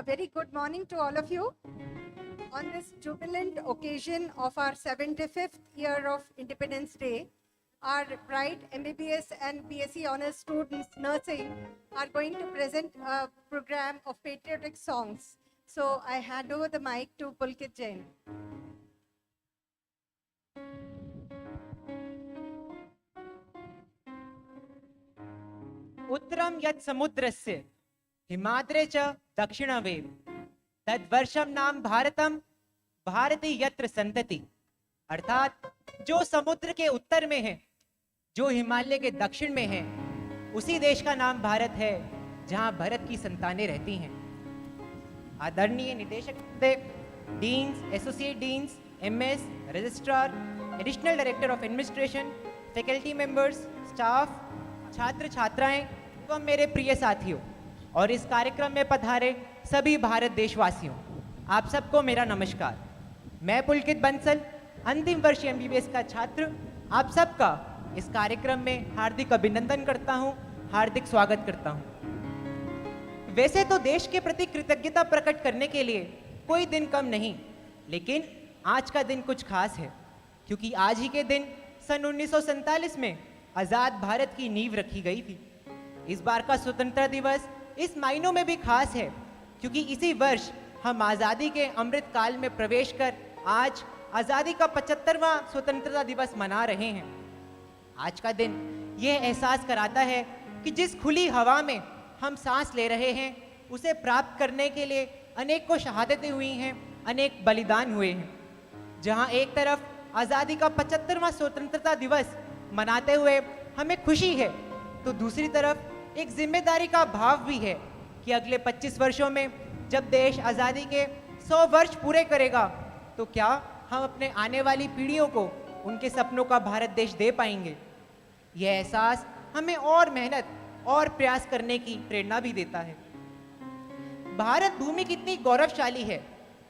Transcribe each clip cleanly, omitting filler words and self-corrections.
a very good morning to all of you. On this jubilant occasion of our 75th year of Independence Day, our bright MBBS and BSc Honours students nursing are going to present a program of patriotic songs. So I hand over the mic to Pulkit Jain. उत्तरम यत् समुद्रस्य हिमाद्रे च दक्षिणवेव तद्वर्षम नाम भारतम भारती यत्र संतति। अर्थात जो समुद्र के उत्तर में है, जो हिमालय के दक्षिण में है, उसी देश का नाम भारत है जहां भरत की संतानें रहती हैं। आदरणीय निदेशक, deans, associate deans, MS, registrar, additional director of administration, faculty members, staff, छात्र छात्राएं एवं मेरे प्रिय साथियों और इस कार्यक्रम में पधारे सभी भारत देशवासियों, आप सबको मेरा नमस्कार। मैं पुलकित बंसल, अंतिम वर्ष एमबीबीएस का छात्र, आप सबका इस कार्यक्रम में हार्दिक अभिनंदन करता हूं, हार्दिक स्वागत करता हूं। वैसे तो देश के प्रति कृतज्ञता प्रकट करने के लिए कोई दिन कम नहीं, लेकिन आज का दिन कुछ खास है, क्योंकि आज ही के दिन सन 1947 में आज़ाद भारत की नींव रखी गई थी। इस बार का स्वतंत्रता दिवस इस मायनों में भी खास है, क्योंकि इसी वर्ष हम आज़ादी के अमृत काल में प्रवेश कर आज आज़ादी का 75वां स्वतंत्रता दिवस मना रहे हैं। आज का दिन यह एहसास कराता है कि जिस खुली हवा में हम सांस ले रहे हैं, उसे प्राप्त करने के लिए अनेक को शहादतें हुई हैं, अनेक बलिदान हुए हैं। जहां एक तरफ आज़ादी का 75वां स्वतंत्रता दिवस मनाते हुए हमें खुशी है, तो दूसरी तरफ एक जिम्मेदारी का भाव भी है कि अगले 25 वर्षों में जब देश आज़ादी के 100 वर्ष पूरे करेगा, तो क्या हम अपने आने वाली पीढ़ियों को उनके सपनों का भारत देश दे पाएंगे। यह एहसास हमें और मेहनत और प्रयास करने की प्रेरणा भी देता है। भारत भूमि कितनी गौरवशाली है,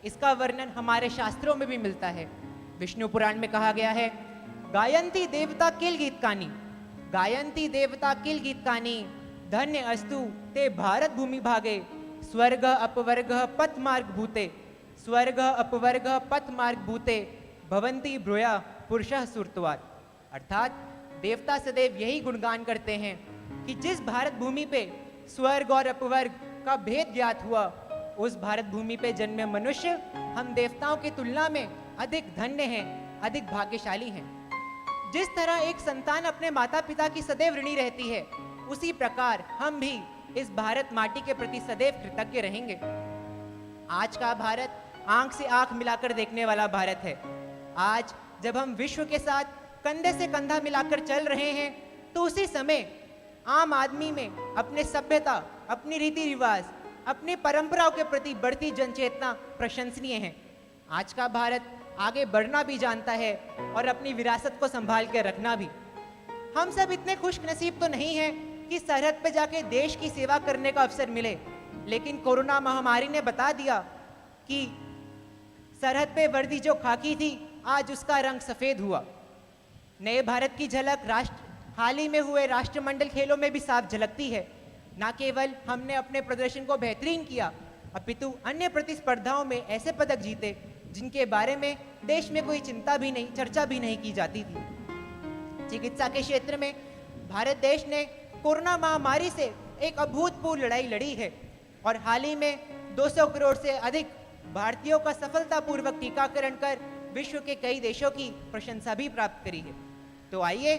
इसका वर्णन हमारे शास्त्रों में भी मिलता है। विष्णु पुराण में कहा गया है, गायंती देवता किल गीतकानी, गायंती देवता किल गीतकानी, धन्य अस्तु ते भारत भूमि भागे, स्वर्ग अपवर्ग पथ मार्ग भूते, स्वर्ग अपवर्ग पथ मार्ग भूते, भवंती ब्रूया पुरुषः सुरत्वात्। अर्थात देवता सदैव यही गुणगान करते हैं कि जिस भारत भूमि पे स्वर्ग और अपवर्ग का भेद ज्ञात हुआ, उस भारत भूमि पे जन्मे मनुष्य हम देवताओं की तुलना में अधिक धन्य हैं, अधिक भाग्यशाली हैं। जिस तरह एक संतान अपने माता पिता की सदैव ऋणी रहती है, उसी प्रकार हम भी इस भारत माटी के प्रति सदैव कृतज्ञ रहेंगे। आज का भारत आंख से आंख मिलाकर देखने वाला भारत है। आज जब हम विश्व के साथ कंधे से कंधा मिलाकर चल रहे हैं, तो उसी समय आम आदमी में अपने सभ्यता, अपनी रीति रिवाज, अपनी परंपराओं के प्रति बढ़ती जनचेतना प्रशंसनीय है। आज का भारत आगे बढ़ना भी जानता है और अपनी विरासत को संभाल के रखना भी। हम सब इतने खुशनसीब तो नहीं हैं कि सरहद पे जाके देश की सेवा करने का अवसर मिले, लेकिन कोरोना महामारी ने बता दिया कि सरहद पे वर्दी जो खाकी थी, आज उसका रंग सफेद हुआ। नए भारत की झलक हाल ही में हुए राष्ट्रमंडल खेलों में भी साफ झलकती है। न केवल हमने अपने प्रदर्शन को बेहतरीन किया, अपितु अन्य प्रतिस्पर्धाओं में ऐसे पदक जीते जिनके बारे में देश में कोई चिंता भी नहीं, चर्चा भी नहीं की जाती थी। चिकित्सा के क्षेत्र में भारत देश ने कोरोना महामारी से एक अभूतपूर्व लड़ाई लड़ी है और हाल ही में 200 करोड़ से अधिक भारतीयों का सफलतापूर्वक टीकाकरण कर विश्व के कई देशों की प्रशंसा भी प्राप्त करी है। तो आइए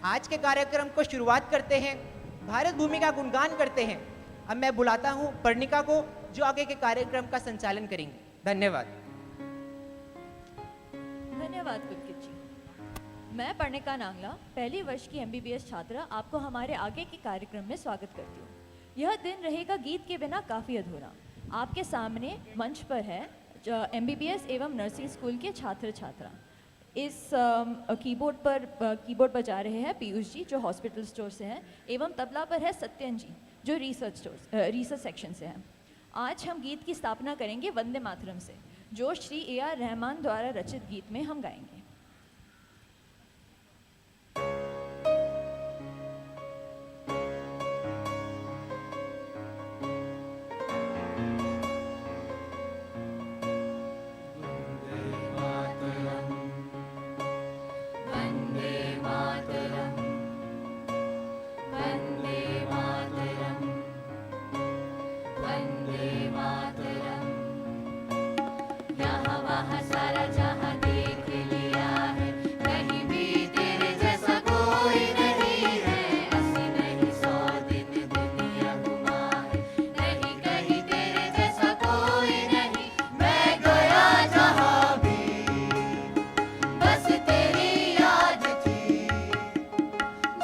आज के कार्यक्रम को शुरुआत करते हैं, भारत भूमि का गुणगान करते हैं। अब मैं बुलाता हूं पर्णिका को, जो आगे के कार्यक्रम का संचालन करेंगे। धन्यवाद। धन्यवाद पुलकित जी। मैं पर्णिका नांगला, पहली वर्ष की एमबीबीएस छात्रा, आपको हमारे आगे के कार्यक्रम में स्वागत करती हूँ। यह दिन रहेगा गीत के बिना काफ़ी अधूरा। आपके सामने मंच पर है एमबीबीएस एवं नर्सिंग स्कूल के छात्र छात्रा। इस कीबोर्ड बजा रहे हैं पीयूष जी, जो हॉस्पिटल स्टोर से हैं, एवं तबला पर है सत्यन जी, जो रिसर्च सेक्शन से हैं। आज हम गीत की स्थापना करेंगे वंदे मातरम से, जो श्री AR रहमान द्वारा रचित गीत में हम गाएंगे। यहाँ वहाँ सारा जहाँ देख लिया है, कहीं भी तेरे जैसा कोई नहीं है। 80 नहीं 100 दिन दुनिया घुमा है, नहीं कहीं तेरे जैसा कोई नहीं। मैं गया जहाँ भी बस तेरी याद थी,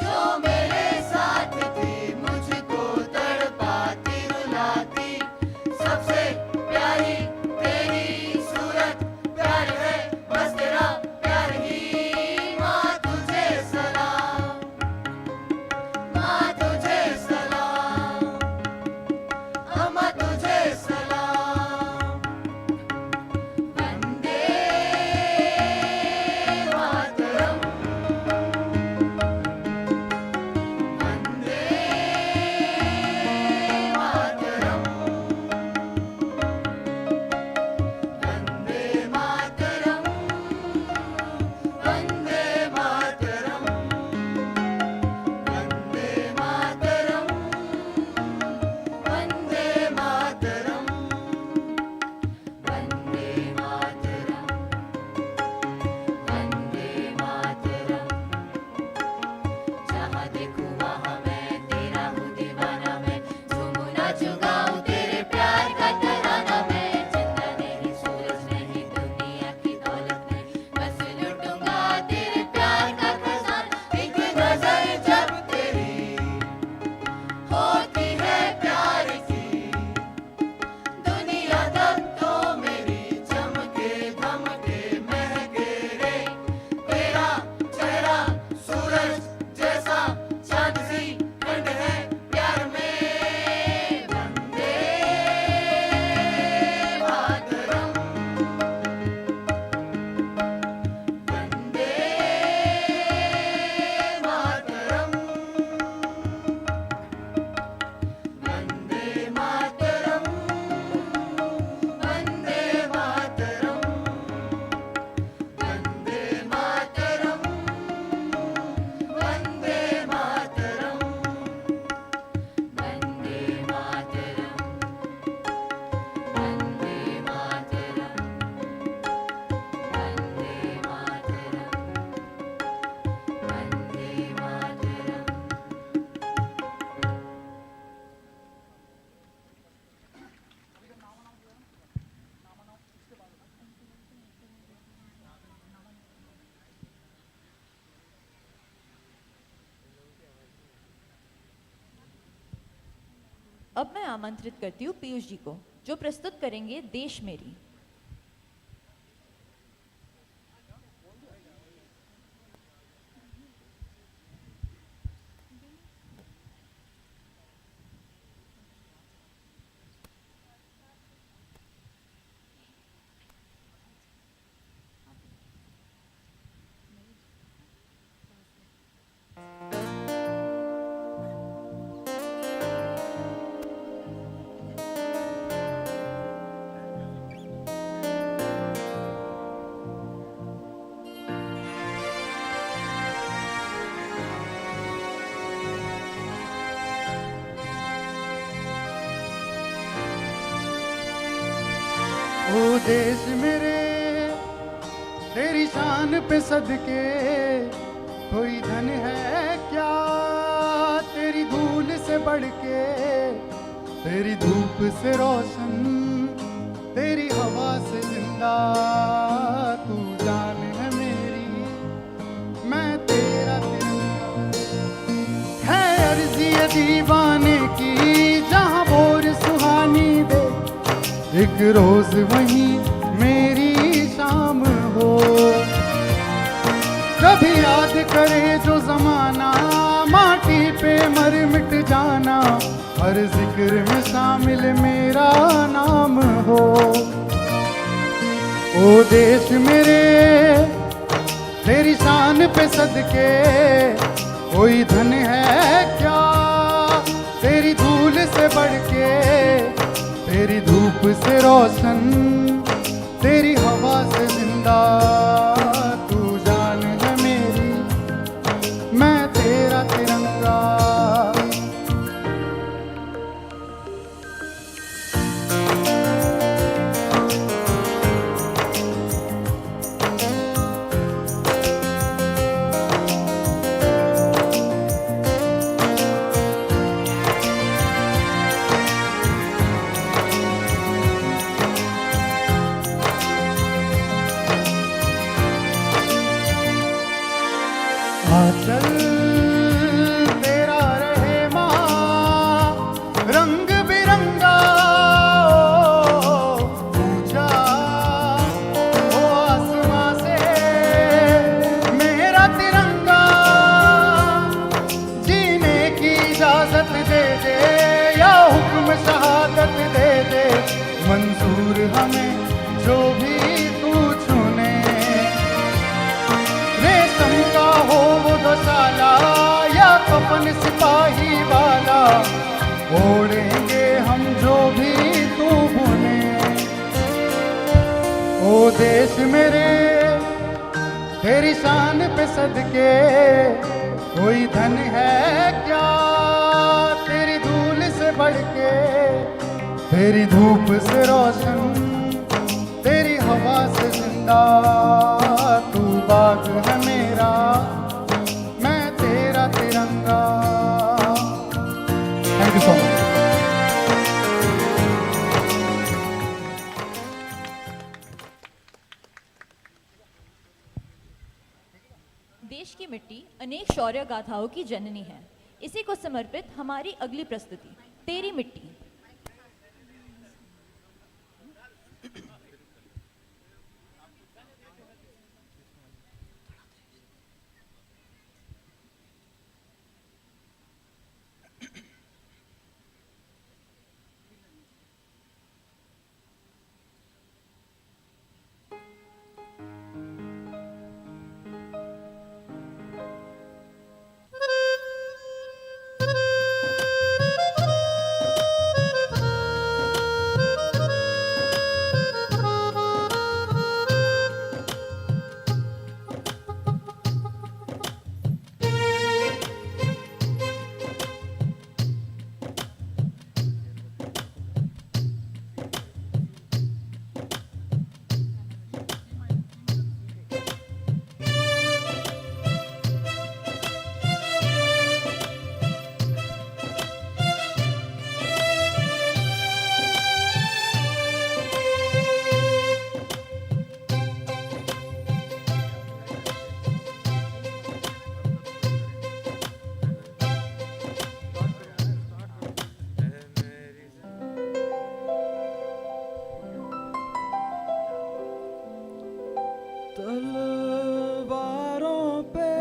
जो मेरे साथ थी मुझको तड़पाती रुलाती। सबसे प्यारी तेरी सूरत, प्यार है बस तेरा प्यार ही। माँ तुझे सलाम, माँ तुझे सलाम, अम्मा तुझे सलाम। वंदे मातरम, वंदे मातरम, वंदे मातरम, वंदे मातरम, वंदे मातरम, वंदे मातरम, वंदे मातरम, वंदे मातरम। जहाँ देखूँ वहाँ मैं तेरा हूँ दीवाना, मैं झूमूं नाचूं गाऊं तेरे प्यार का तराना। मैं चंदा नहीं सूरज नहीं दुनिया की दौलत नहीं, बस लूटूंगा तेरे प्यार का खजाना। एक नजर जब तेरी होती है प्यार की, दुनिया तब तो मेरी चमके धमके महके रे। तेरा चेहरा सूरज जैसा चांद सी ठंड है प्यार में। वंदे मातरम, वंदे मातरम, वंदे मातरम, वंदे मातरम, वंदे मातरम, वंदे मातरम, वंदे मातरम, वंदे मातरम, वंदे मातरम, वंदे मातरम। अब मैं आमंत्रित करती हूँ पीयूष जी को, जो प्रस्तुत करेंगे देश मेरी। ओ देश मेरे तेरी शान पे सदके, कोई धन है क्या तेरी धूल से बढ़ के। तेरी धूप से रोशन, तेरी हवा से जिंदा, तू जान है मेरी, मैं तेरा तिरंगा। है अर्जी ये दीवाने की, जहाँ भोर सुहानी दे, एक रोज वहीं मेरी शाम हो। कभी याद करे जो जमाना, माटी पे मर मिट जाना, हर जिक्र में शामिल मेरा नाम हो। ओ देश मेरे तेरी शान पे सदके, कोई धन है क्या तेरी धूल से बढ़ के। तेरी धूप से रोशन, तेरी हवा से जिंदा, तू जान है मेरी, मैं तेरा तिरंगा। आंचल तेरा रहे माँ रंग बिरंगा ऊंचा हो आसमां से मेरा तिरंगा जीने की इजाजत दे दे या हुक्म शहादत दे दे मंजूर हमें जो भी तू चुने रेशम का हो वो गौशाला या कफन सिपाही वाला ओढ़ेंगे हम जो भी तू बुने ओ देश मेरे तेरी शान पे सदके कोई धन है क्या तेरी धूल से बढ़ के तेरी धूप से रोशन तेरी हवा से जिंदा तू बाग है मेरा मैं तेरा तिरंगा। Thank you so much. देश की मिट्टी अनेक शौर्य गाथाओं की जननी है। इसी को समर्पित हमारी अगली प्रस्तुति तेरी मिट्टी। तलवारों पे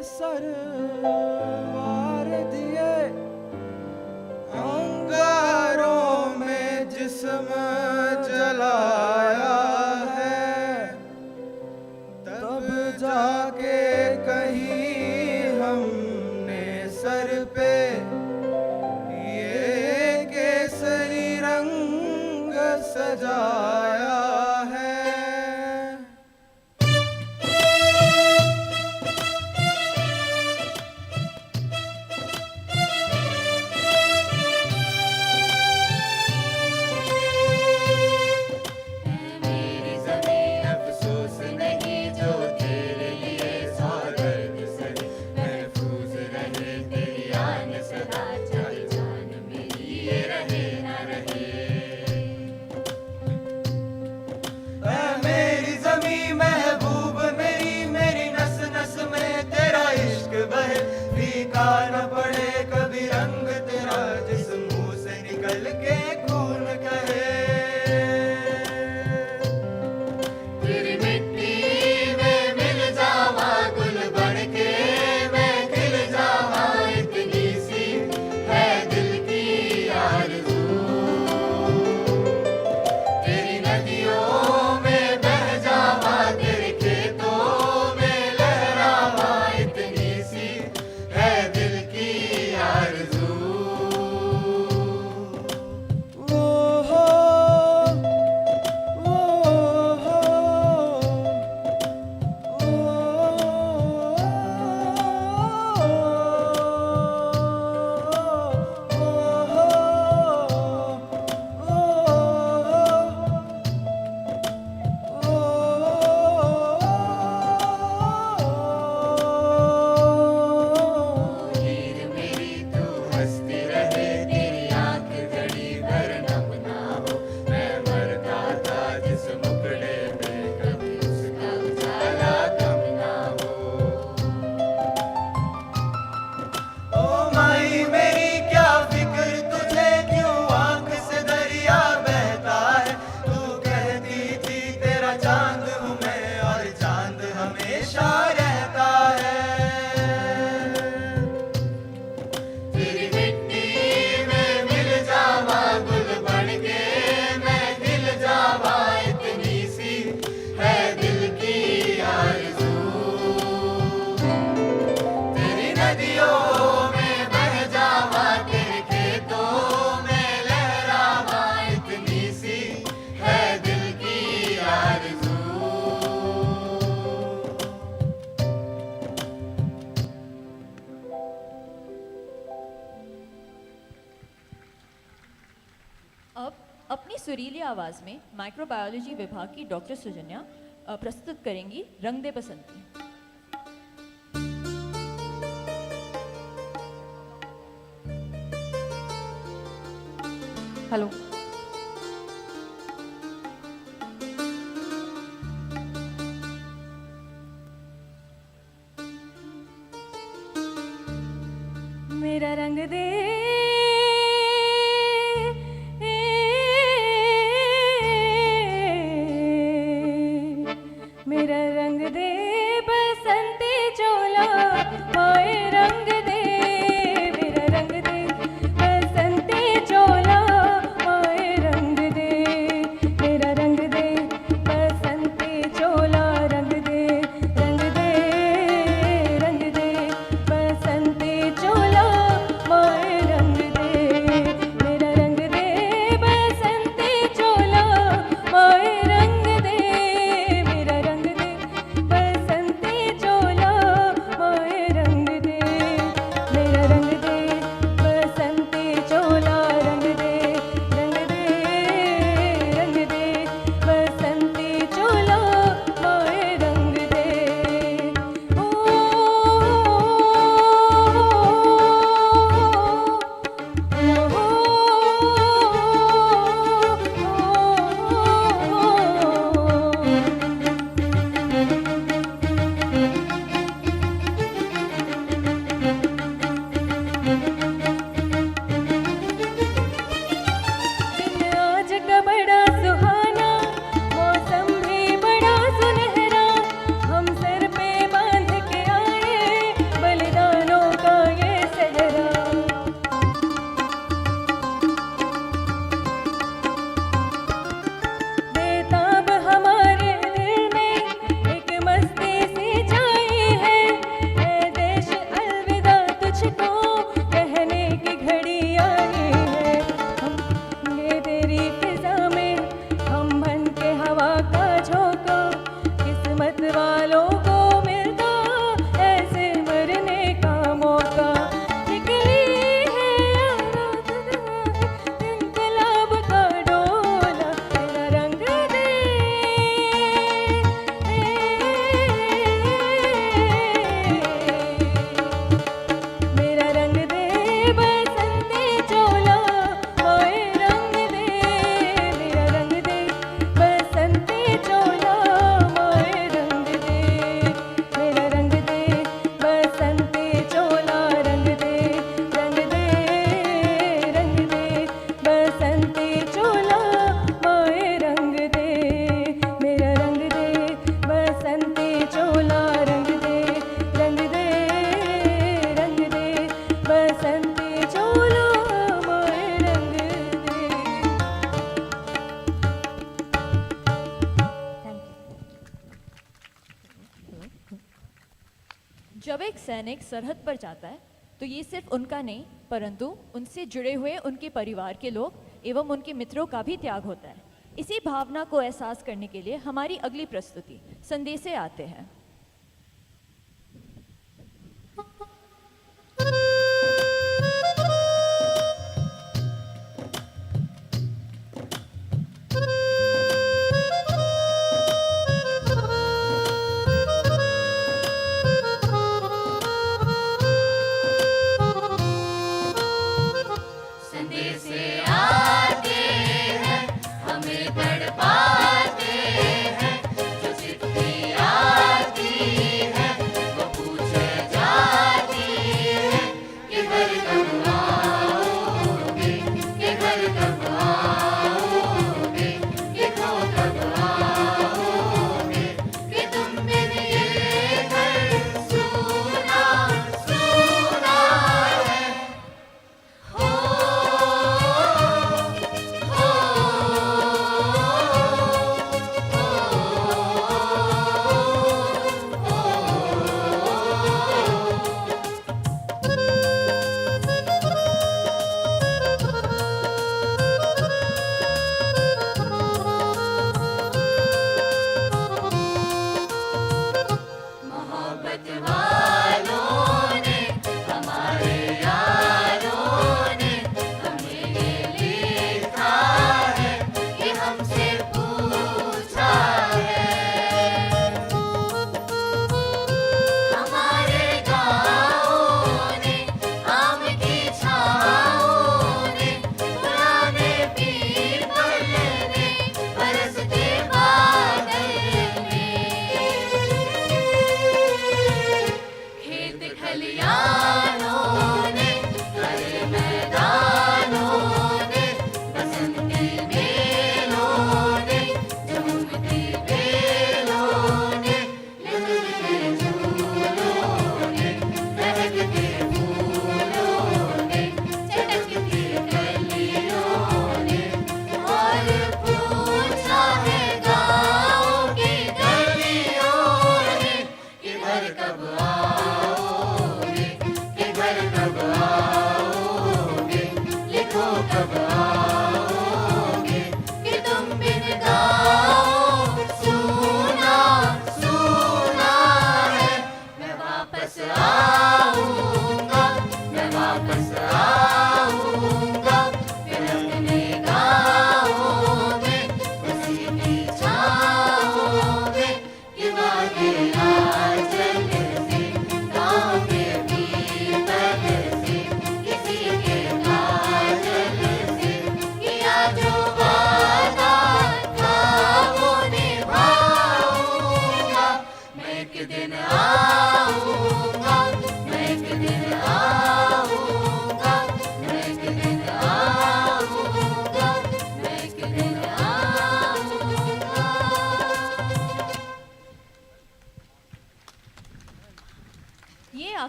सरवार दिए अंगारों में जिस्म जलाया है तब जाके कहीं हमने सर पे ये केसरी रंग सजाया है। आवाज़ में माइक्रोबायोलॉजी विभाग की डॉक्टर सुजन्या प्रस्तुत करेंगी रंग दे बसंती। हेलो, मेरा रंग दे मेरा रंग दे बसंती चोला हाय रंग दे मेरा रंग दे बसंती चोला हाय रंग दे मेरा रंग दे बसंती चोला रंग दे रंग दे बसंती चोला हाय रंग दे मेरा रंग दे बसंती चोला हाय रंग दे मेरा रंग दे बसंती चोला हाय रंग दे मेरा रंग दे बसंती चोला रंग दे बसंती चोला हाय रंग दे ओ आज का बड़ा सुहाना मौसम भी बड़ा सुनहरा हम सर पे बांध के आए बलिदानों का ये सहरा बेताब हमारे दिल में एक मस्ती सी छाई है ऐ देश अलविदा तुझको कहने की घड़ी आई है हम ये तेरी फिजा में हम बन के हवा का झोंका किस्मत वालों को मिलता ऐसे मरने का मौका निकली है इनकलाब का डोला मेरा रंग दे मेरा रंग दे बसंती चोला हाय रंग दे मेरा रंग दे बसंती चोला हाय रंग दे मेरा रंग दे बसंती चोला रंग दे बसंती चोला हाय रंग दे मेरा रंग दे बसंती चोला रंग दे बसंती चोला हाय रंग दे। जब एक सैनिक सरहद पर जाता है तो ये सिर्फ उनका नहीं परंतु उनसे जुड़े हुए उनके परिवार के लोग एवं उनके मित्रों का भी त्याग होता है। इसी भावना को एहसास करने के लिए हमारी अगली प्रस्तुति संदेशे आते हैं।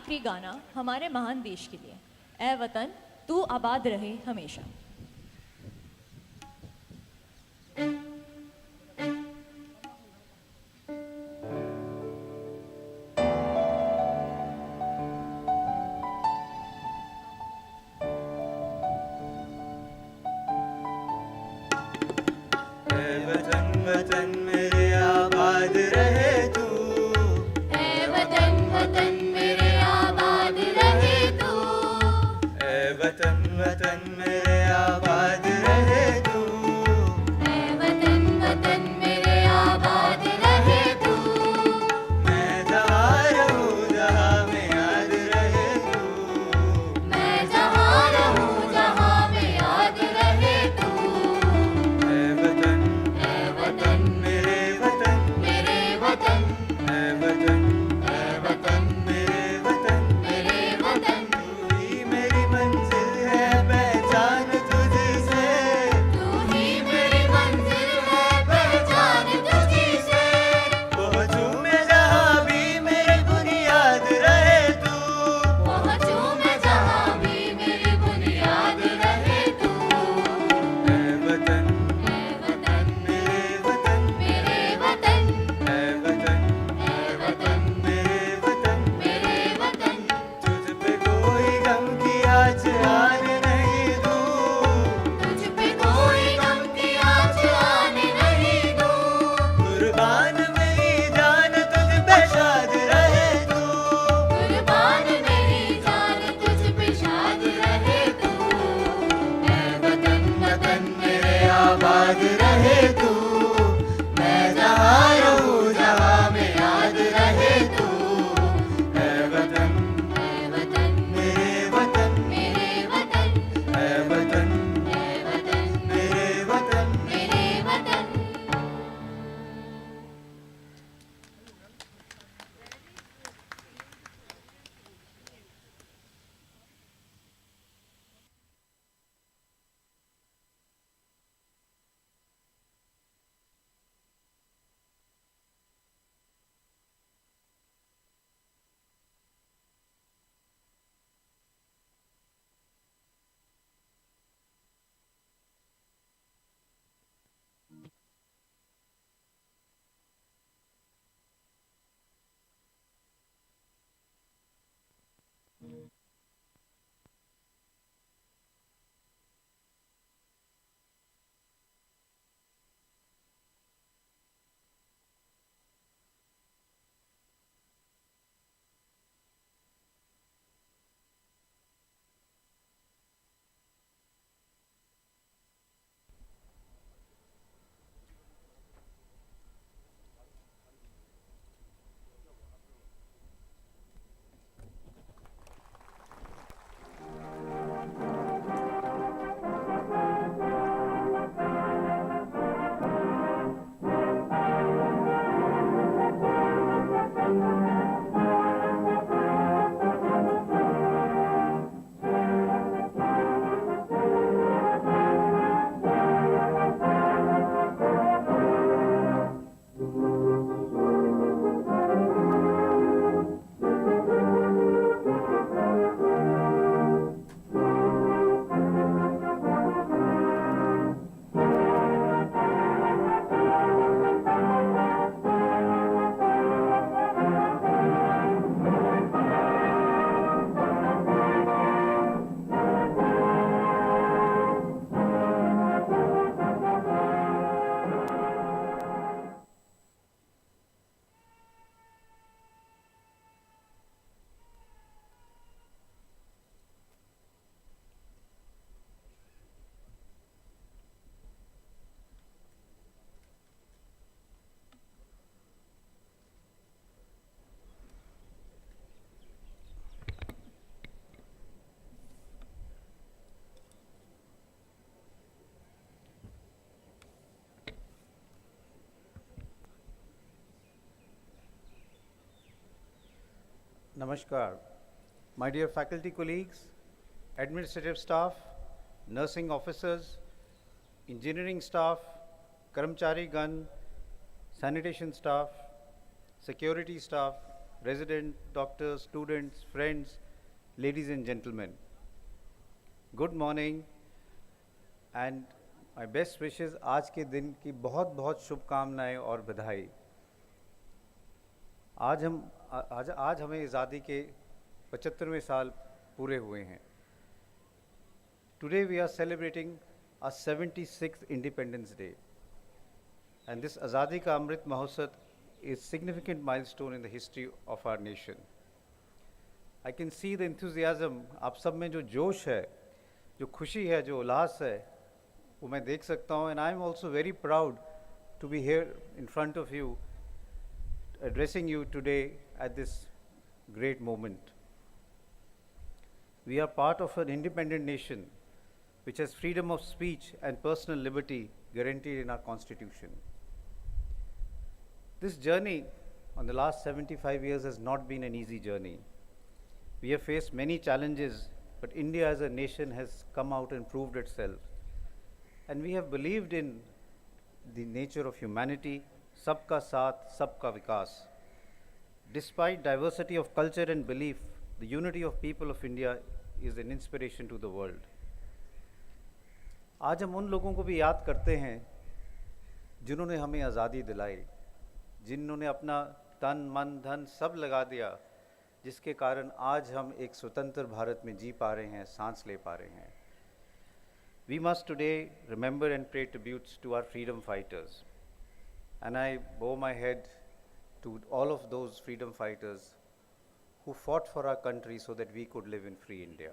आखिरी गाना हमारे महान देश के लिए। ए वतन तू आबाद रहे हमेशा। वतन वतन मेरे आबाद रहे तू, ऐ वतन वतन मेरे आबाद रहे तू, ऐ वतन वतन मेरे आबाद रहे तू, ऐ वतन वतन मेरे आबाद रहे तू। मैं जहाँ रहूँ जहाँ में याद रहे तू, मैं जहाँ रहूँ जहाँ में याद रहे तू। ऐ वतन ऐ वतन मेरे वतन, मेरे वतन, ऐ वतन ऐ वतन मेरे वतन, मेरे वतन। तू ही मेरी मंजिल है पहचान तुझसे, तू ही मेरी मंजिल है पहचान तुझी से। पहुँचूं मैं जहाँ भी मेरी बुनियाद रहे तू, पहुँचूं मैं जहाँ भी मेरी बुनियाद रहे तू। ऐ वतन ऐ वतन मेरे वतन, मेरे वतन, ऐ वतन ऐ वतन मेरे वतन, मेरे वतन। तुझ पे कोई गम की आँच आने नहीं दूँ, तुझ पे कोई गम की आँच आने नहीं दूँ। कुर्बान मेरी जान तुझ पे शाद रहे तू, कुर्बान मेरी जान तुझ पे शाद रहे तू। ऐ वतन वतन मेरे आबाद रहे तू, मैं जहाँ रहूँ जहाँ में याद रहे तू। ऐ वतन ऐ वतन मेरे वतन, मेरे वतन, ऐ वतन ऐ वतन मेरे वतन। मेरे वतन। Namaskar. My dear faculty colleagues, administrative staff, nursing officers, engineering staff, Karamchari Gan, sanitation staff, security staff, resident, doctors, students, friends, ladies and gentlemen. Good morning and my best wishes. आज के दिन की बहुत बहुत शुभकामनाएं और बधाई। आज हमें आज़ादी के 75वें साल पूरे हुए हैं। Today we are celebrating our 76th Independence Day, and this Azadi Ka Amrit Mahotsav is a significant milestone in the history of our nation. I can see the enthusiasm, आप सब में जो जोश है, जो खुशी है, जो उल्लास है, वो मैं देख सकता हूँ, and I am also very proud to be here in front of you, addressing you today at this great moment. We are part of an independent nation which has freedom of speech and personal liberty guaranteed in our constitution. This journey on the last 75 years has not been an easy journey. We have faced many challenges, but India as a nation has come out and proved itself. And we have believed in the nature of humanity, sabka saath, sabka vikas. Despite diversity of culture and belief, the unity of people of India is an inspiration to the world. आज हम उन लोगों को भी याद करते हैं जिन्होंने हमें आज़ादी दिलाई, जिन्होंने अपना तन मन धन सब लगा दिया, जिसके कारण आज हम एक स्वतंत्र भारत में जी पा रहे हैं, सांस ले पा रहे हैं. We must today remember and pay tributes to our freedom fighters, and I bow my head to all of those freedom fighters who fought for our country so that we could live in free India.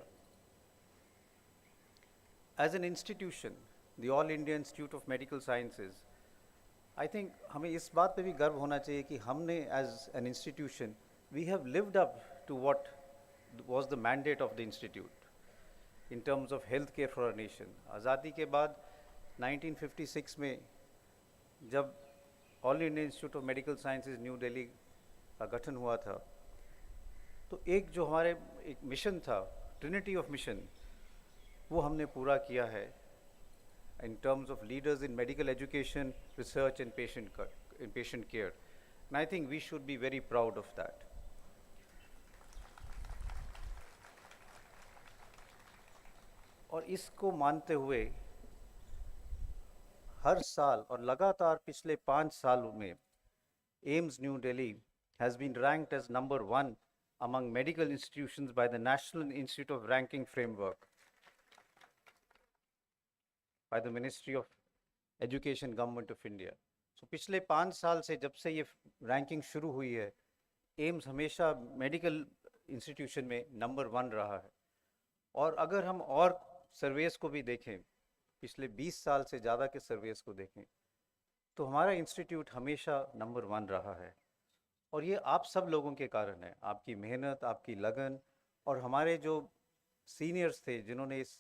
As an institution, the All India Institute of Medical Sciences, I think हमें इस बात पे भी गर्व होना चाहिए कि हमने as an institution, we have lived up to what was the mandate of the institute in terms of healthcare for our nation. आज़ादी के बाद 1956 में जब All India Institute of Medical Sciences New Delhi का गठन हुआ था, तो एक जो हमारे एक मिशन था, Trinity of Mission, वो हमने पूरा किया है in terms of leaders in medical education, research and patient care. And I think we should be very proud of that. और इसको मानते हुए हर साल और लगातार पिछले 5 सालों में AIIMS New Delhi has been ranked as number 1 among medical institutions by the National Institute of Ranking Framework by the Ministry of Education, Government of India. So पिछले 5 साल से जब से ये रैंकिंग शुरू हुई है, एम्स हमेशा मेडिकल इंस्टीट्यूशन में नंबर 1 रहा है. और अगर हम और सर्वेस को भी देखें, पिछले 20 साल से ज़्यादा के सर्वेस को देखें, तो हमारा इंस्टीट्यूट हमेशा नंबर 1 रहा है. और ये आप सब लोगों के कारण है, आपकी मेहनत, आपकी लगन, और हमारे जो सीनियर्स थे जिन्होंने इस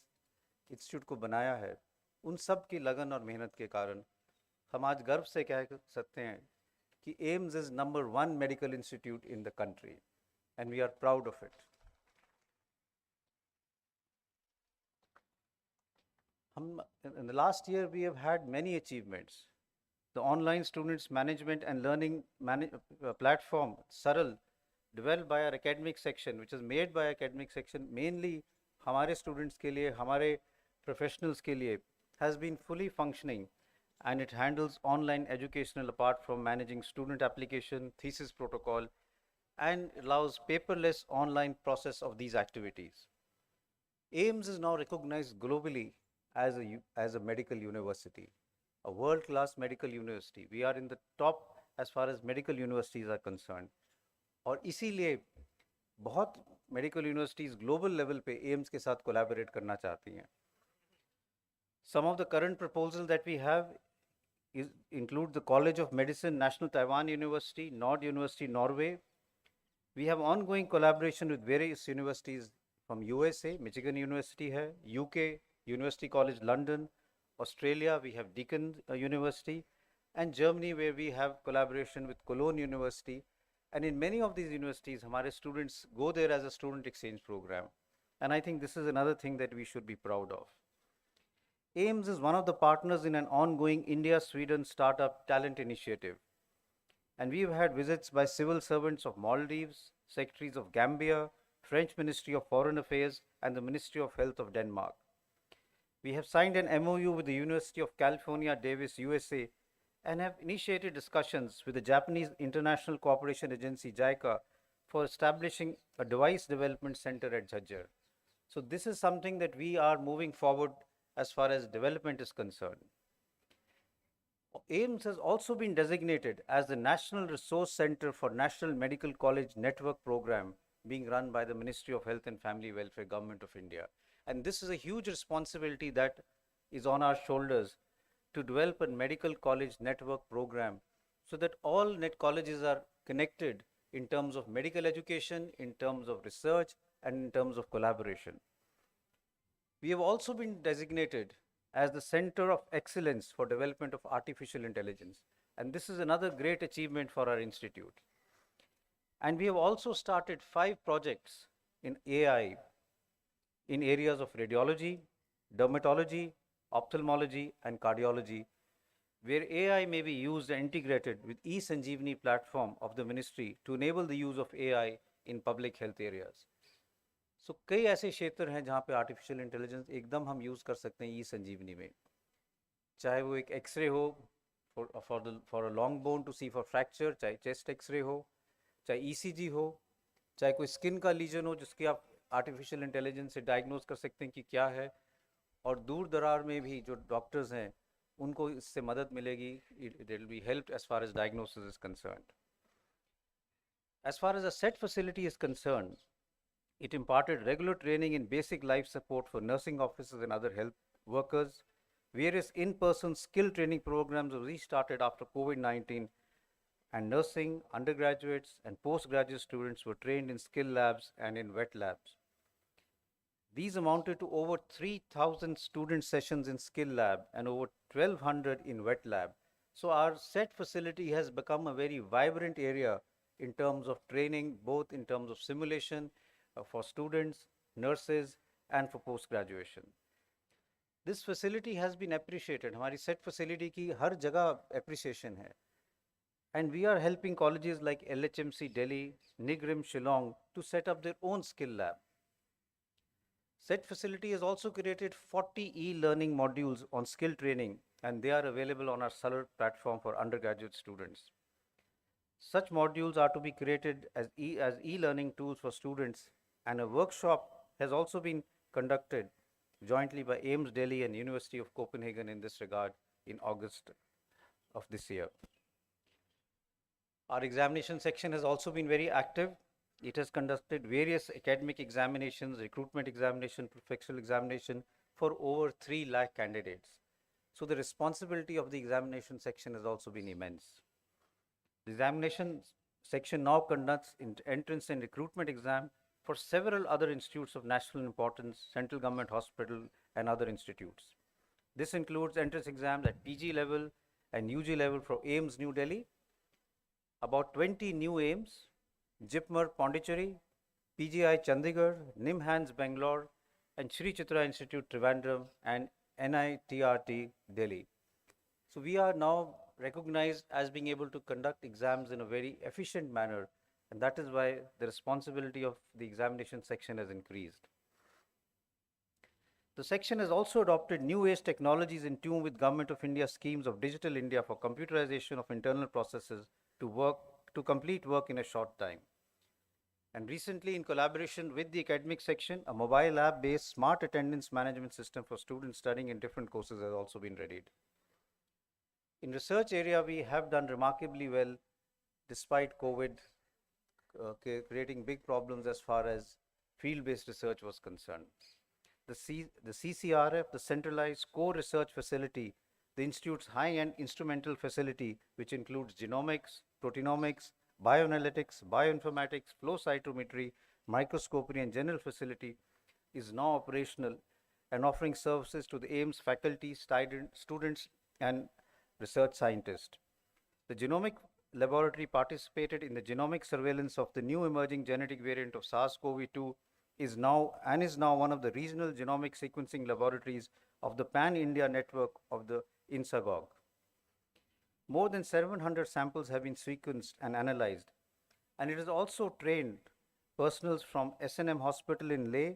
इंस्टीट्यूट को बनाया है, उन सब की लगन और मेहनत के कारण हम आज गर्व से कह सकते हैं कि AIIMS is number 1 medical institute in the country, and we are proud of it. In the last year, we have had many achievements. The online students management and learning platform, Saral, developed by our academic section, which is made by academic section, mainly हमारे students के लिए, हमारे professionals के लिए, has been fully functioning, and it handles online educational apart from managing student application, thesis protocol, and allows paperless online process of these activities. AIIMS is now recognized globally as a medical university, a world-class medical university. We are in the top as far as medical universities are concerned. और इसीलिए बहुत medical universities global level पे AIIMS के साथ collaborate करना चाहती हैं. Some of the current proposals that we have include the College of Medicine, National Taiwan University, Nord University, Norway. We have ongoing collaboration with various universities from USA, Michigan University hai, UK, University College London, Australia, we have Deakin University, and Germany, where we have collaboration with Cologne University. And in many of these universities, our students go there as a student exchange program. And I think this is another thing that we should be proud of. AIIMS is one of the partners in an ongoing India-Sweden startup talent initiative. And we've had visits by civil servants of Maldives, secretaries of Gambia, French Ministry of Foreign Affairs, and the Ministry of Health of Denmark. We have signed an MOU with the University of California, Davis, USA, and have initiated discussions with the Japanese International Cooperation Agency, JICA, for establishing a device development center at Jhajjar. So this is something that we are moving forward as far as development is concerned. AIIMS has also been designated as the National Resource Center for National Medical College Network Program being run by the Ministry of Health and Family Welfare, Government of India. And this is a huge responsibility that is on our shoulders to develop a medical college network program so that all net colleges are connected in terms of medical education, in terms of research, and in terms of collaboration. We have also been designated as the Center of Excellence for Development of Artificial Intelligence. And this is another great achievement for our institute. And we have also started 5 projects in AI in areas of radiology, dermatology, ophthalmology, and cardiology, where AI may be used and integrated with e-Sanjeevani platform of the ministry to enable the use of AI in public health areas. So कई ऐसे क्षेत्र हैं जहाँ पे artificial intelligence एकदम हम use कर सकते हैं ई संजीवनी में, चाहे वो एक एक्सरे हो for a long bone to see for fracture, चाहे चेस्ट एक्सरे हो, चाहे ईसीजी हो, चाहे कोई स्किन का लीजन हो जिसकी आप आर्टिफिशियल इंटेलिजेंस से डायग्नोज कर सकते हैं कि क्या है, और दूर दरार में भी जो डॉक्टर्स हैं उनको इससे मदद मिलेगी. It will be helped as far as diagnosis is concerned. As far as a SET facility is concerned, it imparted regular training in basic life support for nursing officers and other health workers. Various in-person skill training programs were restarted after COVID-19, and nursing undergraduates and postgraduate students were trained in skill labs and in wet labs. These amounted to over 3,000 student sessions in skill lab and over 1,200 in wet lab. So our SET facility has become a very vibrant area in terms of training, both in terms of simulation for students, nurses, and for post-graduation. This facility has been appreciated. हमारी SET facility की हर जगह appreciation है. And we are helping colleges like LHMC Delhi, NIGRIM Shillong to set up their own skill lab. SET facility has also created 40 e-learning modules on skill training, and they are available on our Salar platform for undergraduate students. Such modules are to be created as e-learning tools for students, and a workshop has also been conducted jointly by AIIMS Delhi and University of Copenhagen in this regard in August of this year. Our examination section has also been very active. It has conducted various academic examinations, recruitment examination, professional examination for over 3 lakh candidates. So the responsibility of the examination section has also been immense. The examination section now conducts entrance and recruitment exam for several other institutes of national importance, central government hospital, and other institutes. This includes entrance exams at PG level and UG level for AIIMS New Delhi, about 20 new AIIMS, JIPMER Pondicherry, PGI Chandigarh, NIMHANS Bangalore, and Sri Chitra Institute Trivandrum, and NITRT Delhi. So we are now recognized as being able to conduct exams in a very efficient manner, and that is why the responsibility of the examination section has increased. The section has also adopted new age technologies in tune with Government of India schemes of Digital India for computerization of internal processes to complete work in a short time. And recently, in collaboration with the academic section, a mobile app-based smart attendance management system for students studying in different courses has also been readied. In research area, we have done remarkably well despite COVID creating big problems as far as field-based research was concerned. The CCRF, the Centralized Core Research Facility, the Institute's high-end instrumental facility, which includes genomics, proteomics, bioanalytics, bioinformatics, flow cytometry, microscopy, and general facility, is now operational and offering services to the AIIMS faculty, students, and research scientists. The genomic laboratory participated in the genomic surveillance of the new emerging genetic variant of SARS-CoV-2 is now one of the regional genomic sequencing laboratories of the Pan-India network of the INSAGOG. More than 700 samples have been sequenced and analyzed, and it has also trained personnel from S&M Hospital in Leh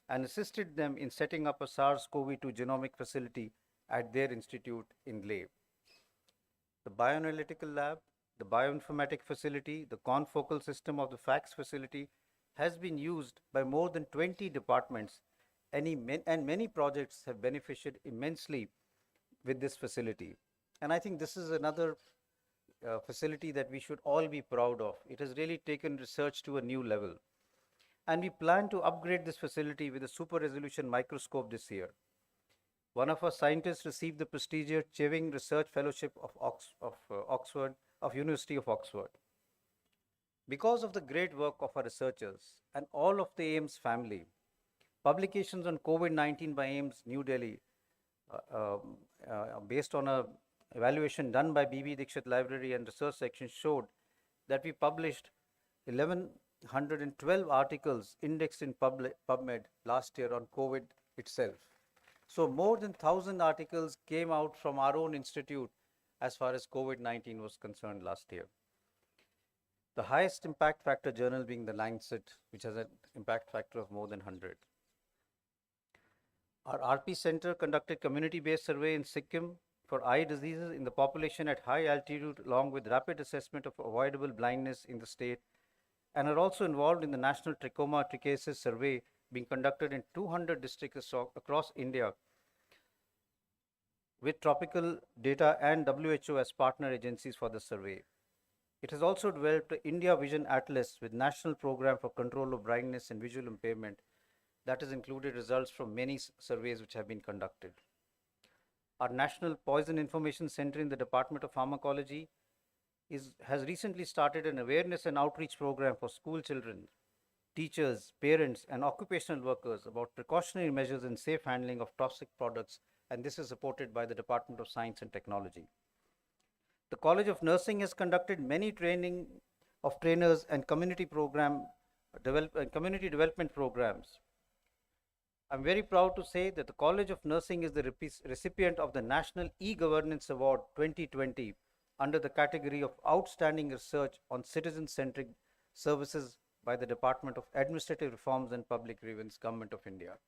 and assisted them in setting up a SARS-CoV-2 genomic facility at their institute in Leh. The bioanalytical lab, the bioinformatic facility, the confocal system of the FACS facility has been used by more than 20 departments, and many projects have benefited immensely with this facility. And I think this is another facility that we should all be proud of. It has really taken research to a new level. And we plan to upgrade this facility with a super resolution microscope this year. One of our scientists received the prestigious Cheving Research Fellowship of University of Oxford. Because of the great work of our researchers and all of the AIIMS family, publications on COVID-19 by AIIMS New Delhi, based on a evaluation done by B.B. Dixit Library and Research Section, showed that we published 1112 articles indexed in PubMed last year on COVID itself. So more than 1,000 articles came out from our own institute as far as COVID-19 was concerned last year. The highest impact factor journal being the Lancet, which has an impact factor of more than 100. Our RP Center conducted community-based survey in Sikkim for eye diseases in the population at high altitude, along with rapid assessment of avoidable blindness in the state, and are also involved in the National Trachoma Trichosis Survey being conducted in 200 districts across India, with tropical data and WHO as partner agencies for the survey. It has also developed the India Vision Atlas with National Program for Control of Blindness and Visual Impairment that has included results from many surveys which have been conducted. Our National Poison Information Center in the Department of Pharmacology has recently started an awareness and outreach program for school children, teachers, parents, and occupational workers about precautionary measures and safe handling of toxic products, and this is supported by the Department of Science and Technology. The College of Nursing has conducted many training of trainers and community development programs. I'm very proud to say that the College of Nursing is the recipient of the National E-Governance Award 2020 under the category of Outstanding Research on Citizen-Centric Services by the Department of Administrative Reforms and Public Grievance, Government of India.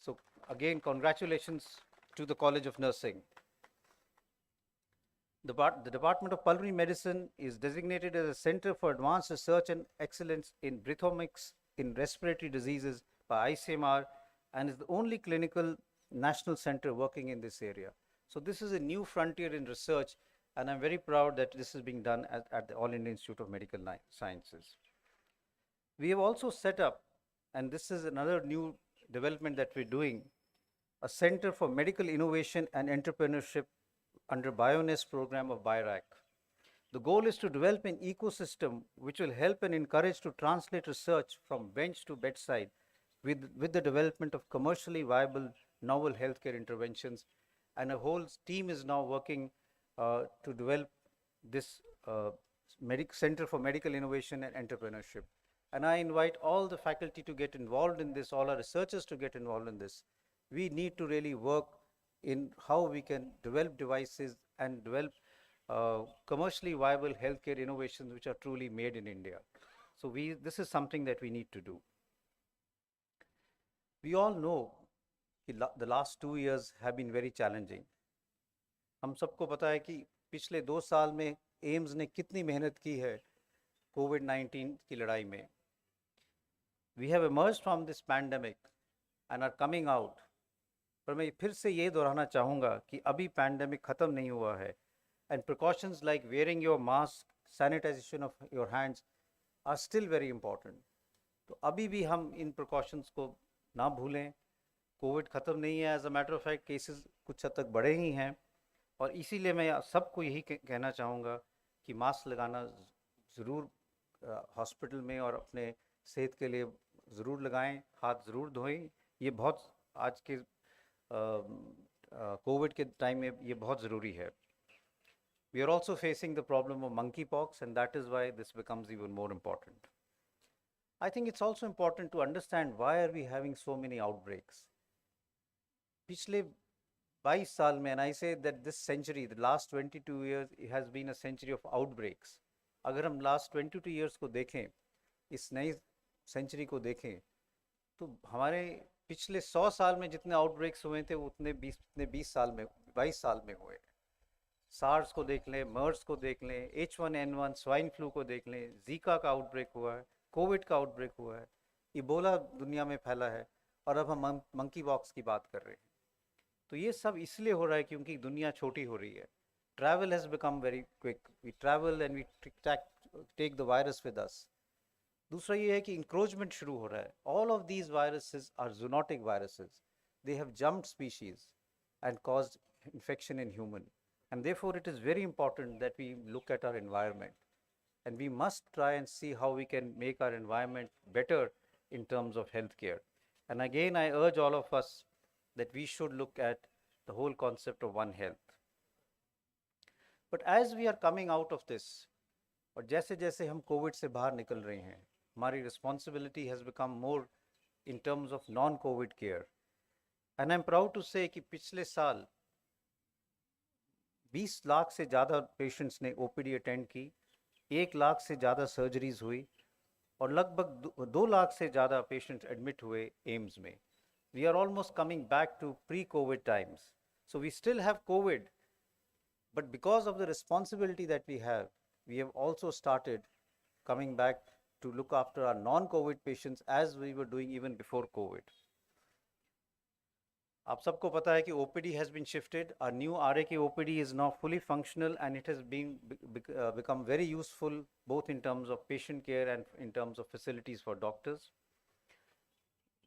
So again, congratulations to the College of Nursing. The Department of Pulmonary Medicine is designated as a Center for Advanced Research and Excellence in Brithomics in Respiratory Diseases by ICMR, and is the only clinical national center working in this area. So this is a new frontier in research, and I'm very proud that this is being done at the All India Institute of Medical Sciences. We have also set up, and this is another new development that we're doing, a Center for Medical Innovation and Entrepreneurship under BioNest program of BIRAC. The goal is to develop an ecosystem which will help and encourage to translate research from bench to bedside with the development of commercially viable novel healthcare interventions. And a whole team is now working to develop this Center for Medical Innovation and Entrepreneurship. And I invite all the faculty to get involved in this, all our researchers to get involved in this. We need to really work in how we can develop devices and develop commercially viable healthcare innovations which are truly made in India. So this is something that we need to do. We all know the last 2 years have been very challenging. हम सबको पता है कि पिछले 2 साल में AIIMS ने कितनी मेहनत की है कोविड-19 की लड़ाई में. We have emerged from this pandemic and are coming out. पर मैं फिर से ये दोहराना चाहूँगा कि अभी पैंडेमिक ख़त्म नहीं हुआ है, and precautions like wearing your mask, sanitization of your hands are still very important. तो अभी भी हम इन precautions को ना भूलें. कोविड ख़त्म नहीं है, as a matter of fact cases कुछ हद तक बढ़े ही हैं, और इसीलिए मैं सबको यही कहना चाहूँगा कि मास्क लगाना ज़रूर हॉस्पिटल में और अपने सेहत के लिए ज़रूर लगाएं, हाथ ज़रूर धोएं. ये बहुत आज के कोविड के टाइम में ये बहुत ज़रूरी है. We are also facing the problem of monkeypox, and that is why this becomes even more important. I think it's also important to understand why are we having so many outbreaks. पिछले 22 साल में, and I say that this century, the last 22 years, it has been a century of outbreaks. अगर हम last 22 years को देखें, इस नई century को देखें, तो हमारे पिछले 100 साल में जितने आउटब्रेक्स हुए थे उतने 20 साल में, 22 साल में हुए। सार्स को देख लें, मर्स को देख लें, H1N1 स्वाइन फ्लू को देख लें, जीका का आउटब्रेक हुआ है, कोविड का आउटब्रेक हुआ है, इबोला दुनिया में फैला है, और अब हम मंकी पॉक्स की बात कर रहे हैं। तो ये सब इसलिए हो रहा है क्योंकि दुनिया छोटी हो रही है। Travel has become very quick, we travel and we take the virus with us. दूसरा ये है कि इंक्रोचमेंट शुरू हो रहा है। All of these viruses are zoonotic viruses, they have jumped species and caused infection in human, and therefore it is very important that we look at our environment, and we must try and see how we can make our environment better in terms of healthcare. And again, I urge all of us that we should look at the whole concept of One Health. But as we are coming out of this, और जैसे जैसे हम Covid से बाहर निकल रहे हैं, हमारी responsibility has become more in terms of non-COVID care. And I'm proud to say कि पिछले साल 20 लाख से ज़्यादा पेशेंट्स ने ओपीडी अटेंड की, 1 लाख से ज़्यादा सर्जरीज हुई, और लगभग 2 लाख से ज़्यादा पेशेंट्स एडमिट हुए एम्स में. We are almost coming back to pre-COVID times. So we still have COVID, but because of the responsibility that we have also started coming back to look after our non-COVID patients as we were doing even before COVID. आप सबको पता है कि OPD has been shifted. Our new RAK OPD is now fully functional, and it has become very useful both in terms of patient care and in terms of facilities for doctors.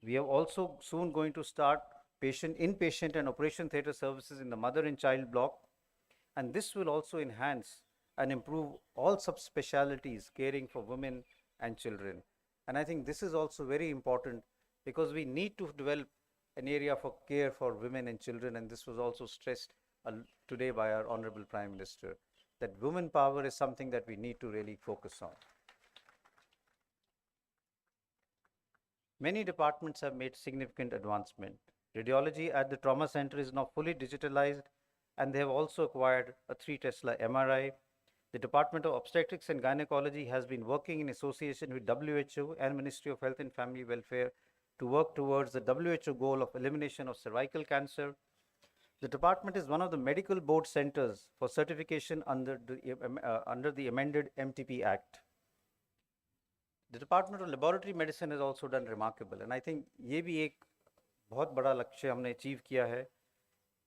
We are also soon going to start inpatient and operation theatre services in the mother and child block, and this will also enhance and improve all subspecialties caring for women and children. And I think this is also very important because we need to develop an area for care for women and children, and this was also stressed today by our Honorable Prime Minister, that women power is something that we need to really focus on. Many departments have made significant advancement. Radiology at the trauma center is now fully digitalized, and they have also acquired a 3 Tesla MRI. The Department of Obstetrics and Gynecology has been working in association with WHO and Ministry of Health and Family Welfare to work towards the WHO goal of elimination of cervical cancer. The department is one of the medical board centers for certification under the amended MTP Act. The Department of Laboratory Medicine has also done remarkable, and I think ये भी एक बहुत बड़ा लक्ष्य हमने achieve किया है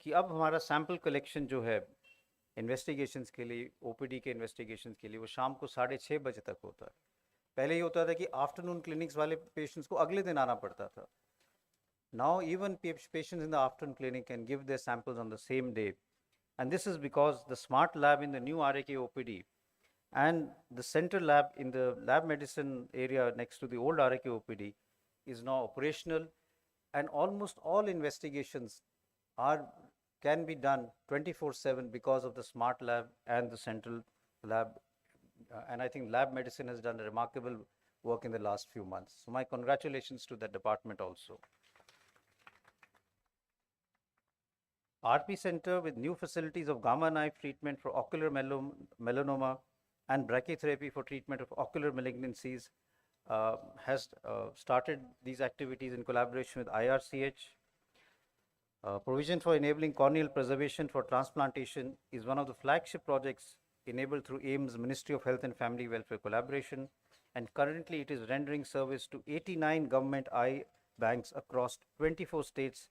कि अब हमारा सैम्पल कलेक्शन जो है इन्वेस्टिगेशंस के लिए, OPD के इन्वेस्टिगेशंस के लिए, वो शाम को 6:30 बजे तक होता है. पहले ये होता था कि आफ्टरनून क्लिनिक्स वाले पेशेंट्स को अगले दिन आना पड़ता था. Now even patients in the afternoon clinic can give their samples on the same day, and this is because the smart lab in the new RAK OPD and the central lab in the lab medicine area next to the old RAK OPD is now operational, and almost all investigations can be done 24/7 because of the smart lab and the central lab. And I think lab medicine has done remarkable work in the last few months. So my congratulations to that department also. RP Center with new facilities of gamma knife treatment for ocular melanoma and brachytherapy for treatment of ocular malignancies has started these activities in collaboration with IRCH. Provision for enabling corneal preservation for transplantation is one of the flagship projects enabled through AIIMS Ministry of Health and Family Welfare collaboration, and currently it is rendering service to 89 government eye banks across 24 states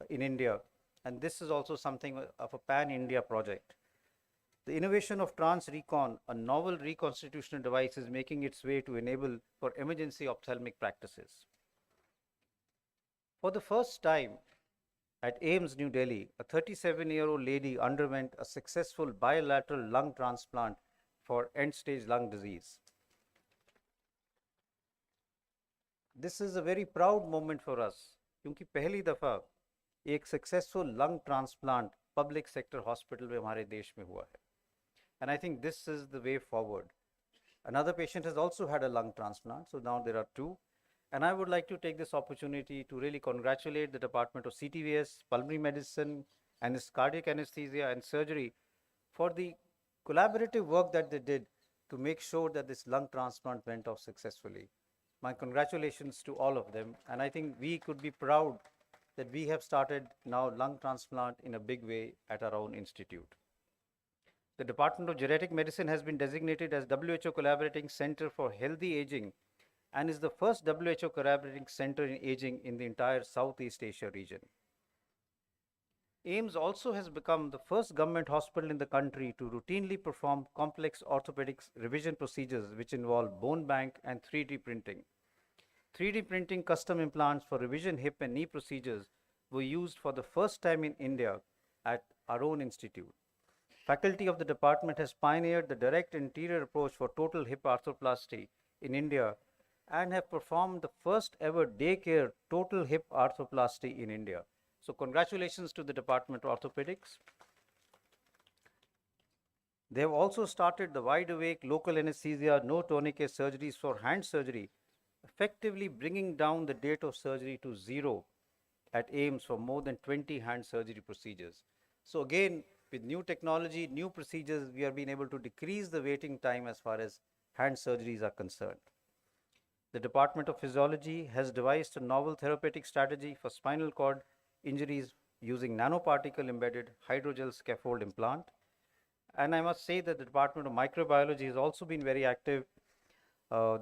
in India, and this is also something of a pan-India project. The innovation of TransRecon, a novel reconstitutional device, is making its way to enable for emergency ophthalmic practices. For the first time, at AIIMS New Delhi, a 37-year-old lady underwent a successful bilateral lung transplant for end-stage lung disease. This is a very proud moment for us, क्योंकि पहली दफा एक successful lung transplant public sector hospital में हमारे देश में हुआ है. And I think this is the way forward. Another patient has also had a lung transplant, so now there are 2. And I would like to take this opportunity to really congratulate the Department of CTVS, Pulmonary Medicine, and his cardiac anesthesia and surgery for the collaborative work that they did to make sure that this lung transplant went off successfully. My congratulations to all of them, and I think we could be proud that we have started now lung transplant in a big way at our own institute. The Department of Genetic Medicine has been designated as WHO Collaborating Center for Healthy Aging and is the first WHO collaborating center in aging in the entire Southeast Asia region. AIIMS also has become the first government hospital in the country to routinely perform complex orthopedics revision procedures which involve bone bank and 3D printing. 3D printing custom implants for revision hip and knee procedures were used for the first time in India at our own institute. Faculty of the department has pioneered the direct anterior approach for total hip arthroplasty in India and have performed the first ever daycare total hip arthroplasty in India. So congratulations to the Department of Orthopedics. They have also started the wide awake local anesthesia no tourniquet surgeries for hand surgery, effectively bringing down the date of surgery to 0 at AIIMS for more than 20 hand surgery procedures. So again, with new technology, new procedures, we have been able to decrease the waiting time as far as hand surgeries are concerned. The Department of Physiology has devised a novel therapeutic strategy for spinal cord injuries using nanoparticle embedded hydrogel scaffold implant. And I must say that the Department of Microbiology has also been very active.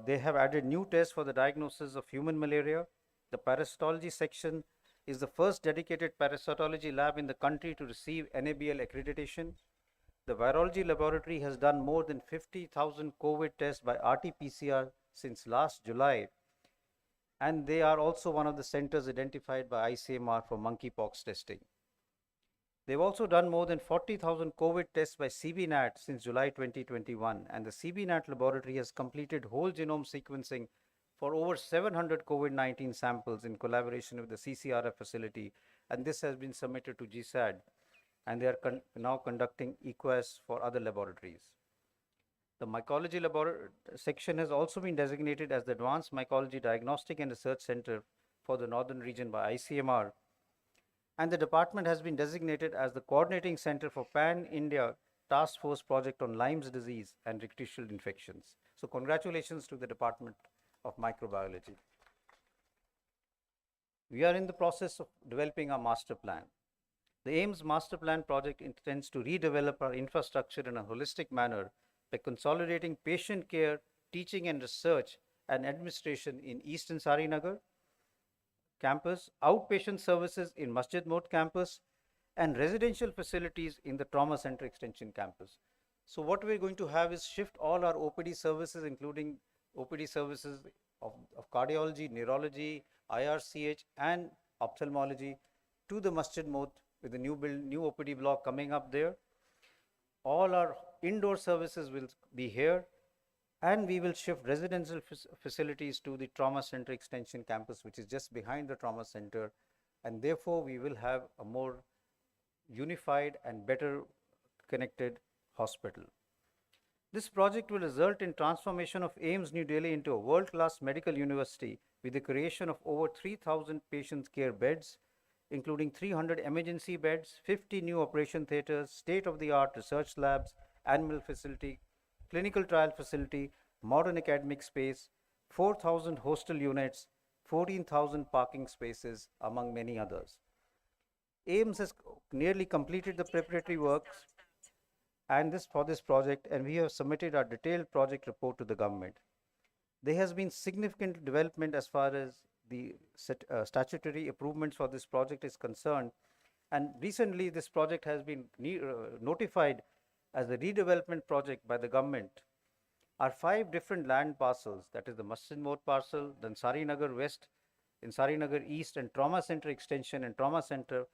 They have added new tests for the diagnosis of human malaria. The parasitology section is the first dedicated parasitology lab in the country to receive NABL accreditation. The virology laboratory has done more than 50,000 COVID tests by RT-PCR since last July, and they are also one of the centers identified by ICMR for monkeypox testing. They've also done more than 40,000 COVID tests by CBNAT since July 2021, and the CBNAT laboratory has completed whole genome sequencing for over 700 COVID-19 samples in collaboration with the CCRF facility, and this has been submitted to GSAD, and they are now conducting EQUAS for other laboratories. The mycology section has also been designated as the Advanced Mycology Diagnostic and Research Center for the Northern Region by ICMR, and the department has been designated as the Coordinating Center for Pan-India Task Force Project on Lyme's disease and Rickettsial infections. So congratulations to the Department of Microbiology. We are in the process of developing our master plan. The AIIMS master plan project intends to redevelop our infrastructure in a holistic manner by consolidating patient care, teaching and research and administration in Eastern Sarinagar campus, outpatient services in Masjid Mode campus, and residential facilities in the Trauma Center Extension campus. So what we're going to have is shift all our OPD services, including OPD services of cardiology, neurology, IRCH, and ophthalmology to the Masjid Mode with the new OPD block coming up there. All our indoor services will be here, and we will shift residential facilities to the Trauma Center Extension campus, which is just behind the Trauma Center, and therefore we will have a more unified and better connected hospital. This project will result in transformation of AIIMS New Delhi into a world-class medical university with the creation of over 3,000 patient care beds, including 300 emergency beds, 50 new operation theaters, state-of-the-art research labs, animal facility, clinical trial facility, modern academic space, 4,000 hostel units, 14,000 parking spaces, among many others. AIIMS has nearly completed the preparatory works for this project, and we have submitted our detailed project report to the government. There has been significant development as far as the statutory improvements for this project is concerned, and recently this project has been notified as a redevelopment project by the government. Our 5 different land parcels, that is the Masjid Mode parcel, then Sarinagar West, in Sarinagar East, and Trauma Center Extension and Trauma Center,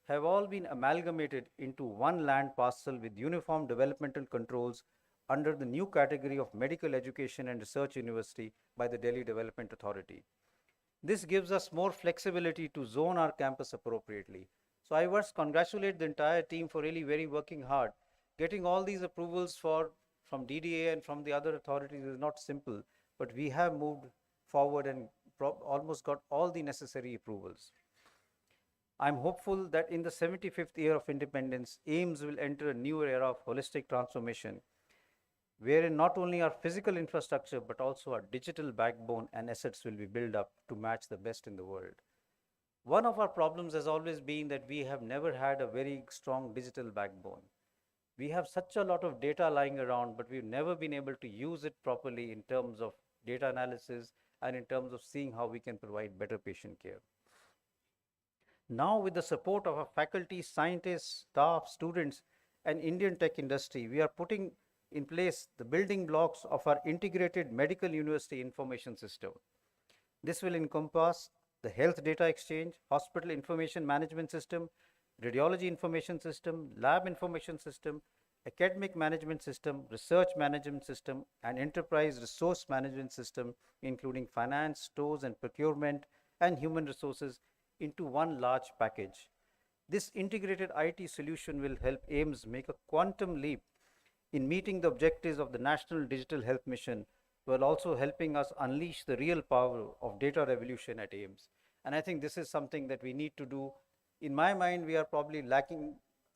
have all been amalgamated into one land parcel with uniform developmental controls under the new category of Medical Education and Research University by the Delhi Development Authority. This gives us more flexibility to zone our campus appropriately. So I must congratulate the entire team for really very working hard. Getting all these approvals from DDA and from the other authorities is not simple, but we have moved forward and almost got all the necessary approvals. I'm hopeful that in the 75th year of independence, AIIMS will enter a new era of holistic transformation, wherein not only our physical infrastructure but also our digital backbone and assets will be built up to match the best in the world. One of our problems has always been that we have never had a very strong digital backbone. We have such a lot of data lying around, but we've never been able to use it properly in terms of data analysis and in terms of seeing how we can provide better patient care. Now, with the support of our faculty, scientists, staff, students, and Indian tech industry, we are putting in place the building blocks of our integrated medical university information system. This will encompass the health data exchange, hospital information management system, radiology information system, lab information system, academic management system, research management system, and enterprise resource management system, including finance, stores and procurement, and human resources into one large package. This integrated IT solution will help AIIMS make a quantum leap in meeting the objectives of the National Digital Health Mission, while also helping us unleash the real power of data revolution at AIIMS. And I think this is something that we need to do. In my mind, we are probably lacking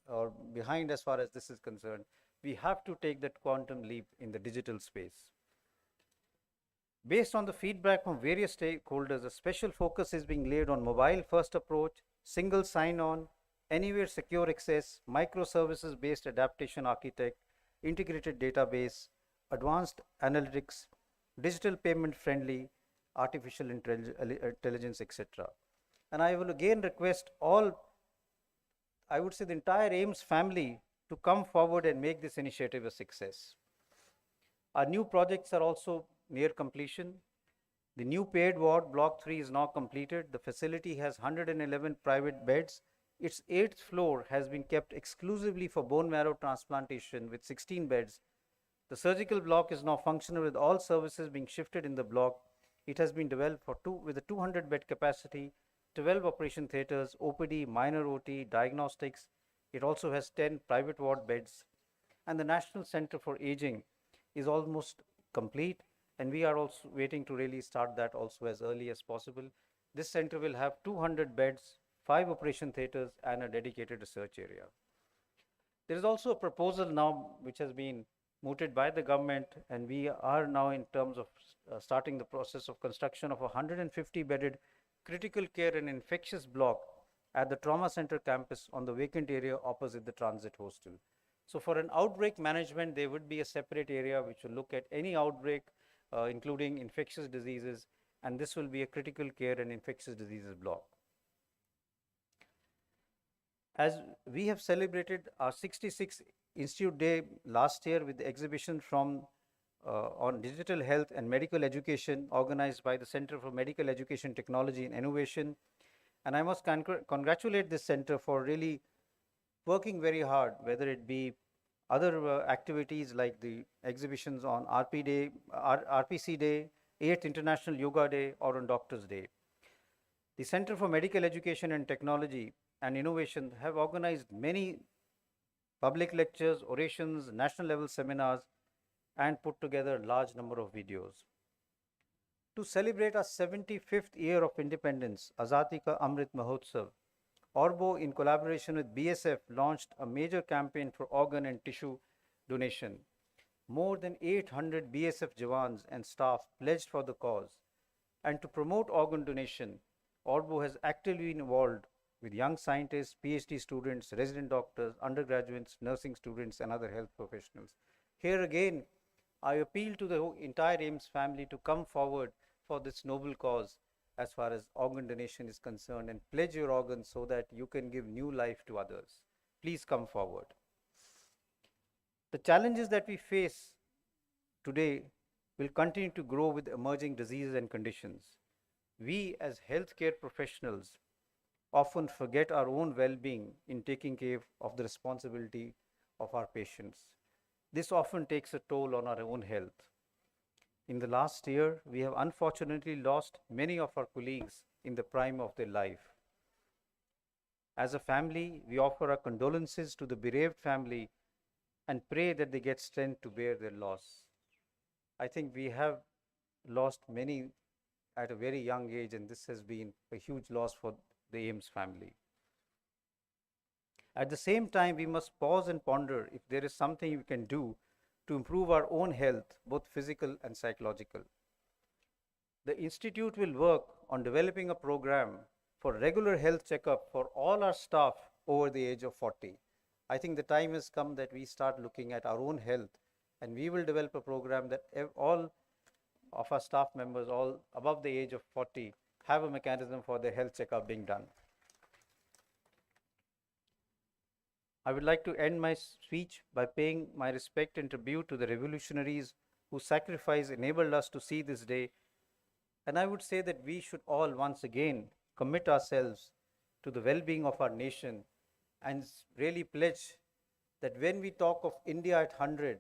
or behind as far as this is concerned. We have to take that quantum leap in the digital space. Based on the feedback from various stakeholders, a special focus is being laid on mobile-first approach, single sign-on, anywhere secure access, microservices-based adaptation architect, integrated database, advanced analytics, digital payment-friendly, artificial intelligence, etc. And I will again request all, I would say the entire AIIMS family, to come forward and make this initiative a success. Our new projects are also near completion. The new paid ward, Block 3, is now completed. The facility has 111 private beds. Its 8th floor has been kept exclusively for bone marrow transplantation with 16 beds. The surgical block is now functional with all services being shifted in the block. It has been developed with a 200-bed capacity, 12 operation theaters, OPD, minor OT, diagnostics. It also has 10 private ward beds. And the National Center for Aging is almost complete, and we are also waiting to really start that also as early as possible. This center will have 200 beds, 5 operation theaters, and a dedicated research area. There is also a proposal now which has been mooted by the government, and we are now in terms of starting the process of construction of a 150-bedded critical care and infectious block at the trauma center campus on the vacant area opposite the transit hostel. So for an outbreak management, there would be a separate area which will look at any outbreak, including infectious diseases, and this will be a critical care and infectious diseases block. As we have celebrated our 66th Institute Day last year with the exhibition on digital health and medical education organized by the Center for Medical Education Technology and Innovation. And I must congratulate this center for really working very hard, whether it be other activities like the exhibitions on RPC Day, 8th International Yoga Day, or on Doctors Day. The Center for Medical Education and Technology and Innovation have organized many public lectures, orations, national level seminars, and put together a large number of videos. To celebrate our 75th year of independence, Azadi Ka Amrit Mahotsav, Orbo, in collaboration with BSF, launched a major campaign for organ and tissue donation. More than 800 BSF Jawans and staff pledged for the cause. And to promote organ donation, Orbo has actively been involved with young scientists, PhD students, resident doctors, undergraduates, nursing students, and other health professionals. Here again, I appeal to the entire AIIMS family to come forward for this noble cause as far as organ donation is concerned, and pledge your organs so that you can give new life to others. Please come forward. The challenges that we face today will continue to grow with emerging diseases and conditions. We as healthcare professionals often forget our own well-being in taking care of the responsibility of our patients. This often takes a toll on our own health. In the last year, we have unfortunately lost many of our colleagues in the prime of their life. As a family, we offer our condolences to the bereaved family and pray that they get strength to bear their loss. I think we have lost many at a very young age, and this has been a huge loss for the AIIMS family. At the same time, we must pause and ponder if there is something we can do to improve our own health, both physical and psychological. The Institute will work on developing a program for regular health checkup for all our staff over the age of 40. I think the time has come that we start looking at our own health, and we will develop a program that all of our staff members, all above the age of 40, have a mechanism for their health checkup being done. I would like to end my speech by paying my respect and tribute to the revolutionaries whose sacrifice enabled us to see this day. And I would say that we should all once again commit ourselves to the well-being of our nation and really pledge that when we talk of India at 100,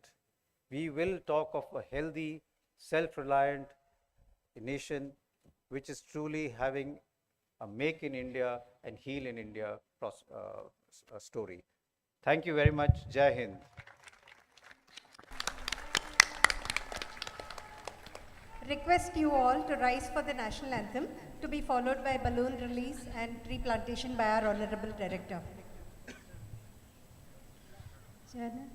we will talk of a healthy, self-reliant nation which is truly having a make in India and heal in India story. Thank you very much. Jai Hind. Request you all to rise for the national anthem, to be followed by balloon release and tree plantation by our Honorable Director. Jana.